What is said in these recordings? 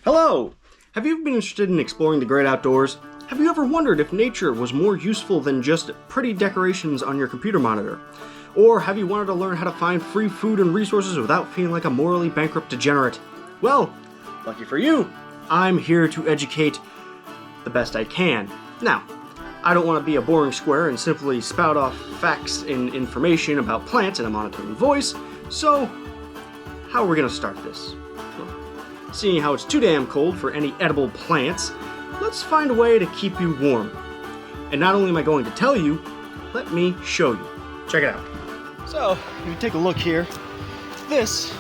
Hello! Have you been interested in exploring the great outdoors? Have you ever wondered if nature was more useful than just pretty decorations on your computer monitor? Or have you wanted to learn how to find free food and resources without feeling like a morally bankrupt degenerate? Well, lucky for you, I'm here to educate the best I can. Now, I don't want to be a boring square and simply spout off facts and information about plants in a monotone voice, so how are we going to start this? Seeing how it's too damn cold for any edible plants, let's find a way to keep you warm. And not only am I going to tell you, let me show you. Check it out. So, if you take a look here, this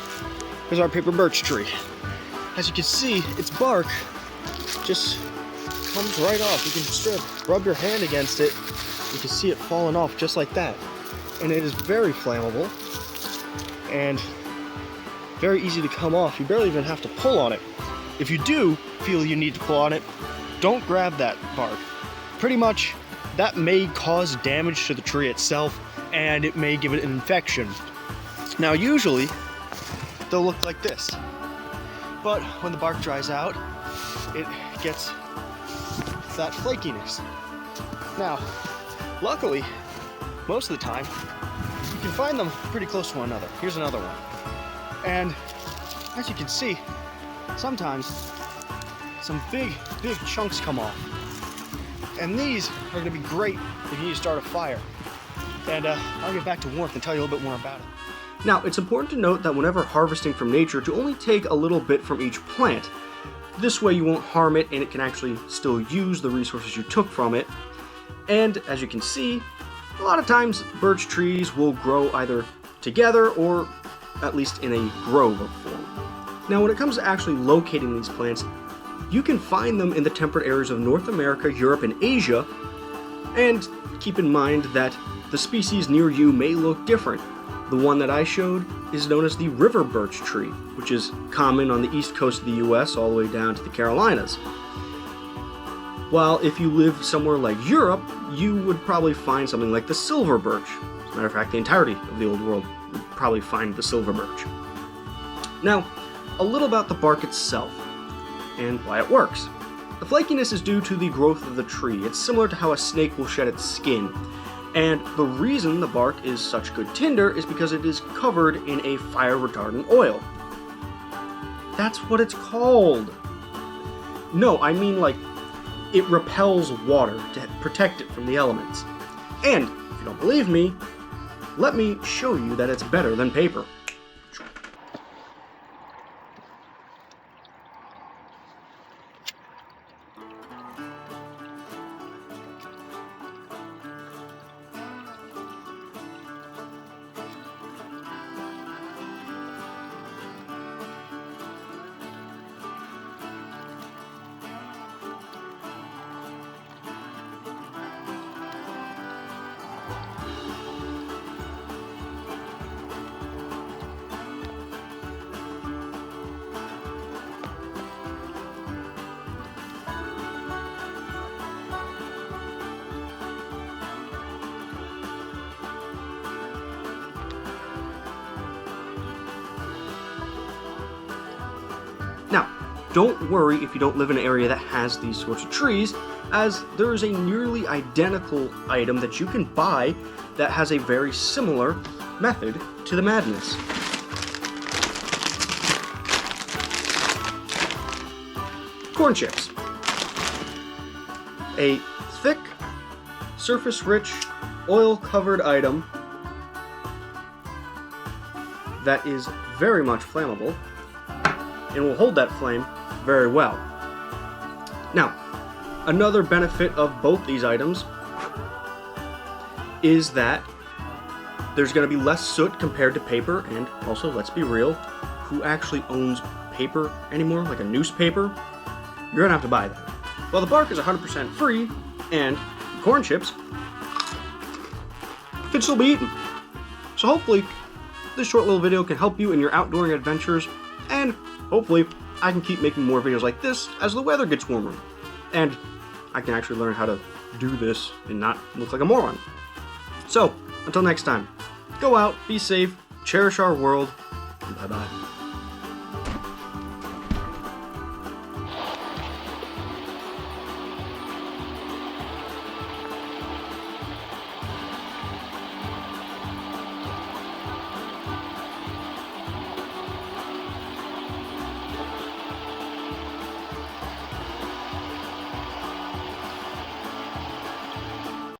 is our paper birch tree. As you can see, its bark just comes right off. You can just rub your hand against it. You can see it falling off just like that. And it is very flammable and very easy to come off. You barely even have to pull on it. If you do feel you need to pull on it, don't grab that bark. Pretty much, that may cause damage to the tree itself, and it may give it an infection. Now, usually, they'll look like this. But when the bark dries out, it gets that flakiness. Now, luckily, most of the time, you can find them pretty close to one another. Here's another one. And as you can see, sometimes some big chunks come off. And these are going to be great if you need to start a fire. And I'll get back to warmth and tell you a little bit more about it. Now, it's important to note that whenever harvesting from nature, to only take a little bit from each plant. This way you won't harm it and it can actually still use the resources you took from it. And as you can see, a lot of times birch trees will grow either together or at least in a grove of form. Now, when it comes to actually locating these plants, you can find them in the temperate areas of North America, Europe, and Asia, and keep in mind that the species near you may look different. The one that I showed is known as the river birch tree, which is common on the east coast of the US all the way down to the Carolinas. While if you live somewhere like Europe, you would probably find something like the silver birch. As a matter of fact, the entirety of the old world would probably find the silver birch. Now, a little about the bark itself and why it works. The flakiness is due to the growth of the tree. It's similar to how a snake will shed its skin. And the reason the bark is such good tinder is because it is covered in a fire retardant oil. That's what it's called. No, I mean like it repels water to protect it from the elements. And if you don't believe me, let me show you that it's better than paper. Now, don't worry if you don't live in an area that has these sorts of trees, as there is a nearly identical item that you can buy that has a very similar method to the madness. Corn chips. A thick, surface-rich, oil-covered item that is very much flammable and will hold that flame very well. Now, another benefit of both these items is that there's going to be less soot compared to paper, and also, let's be real, who actually owns paper anymore, like a newspaper? You're going to have to buy that. Well, the bark is 100% free, and corn chips can still be eaten. So hopefully, this short little video can help you in your outdooring adventures, and hopefully, I can keep making more videos like this as the weather gets warmer. And I can actually learn how to do this and not look like a moron. So, until next time, go out, be safe, cherish our world, and bye-bye.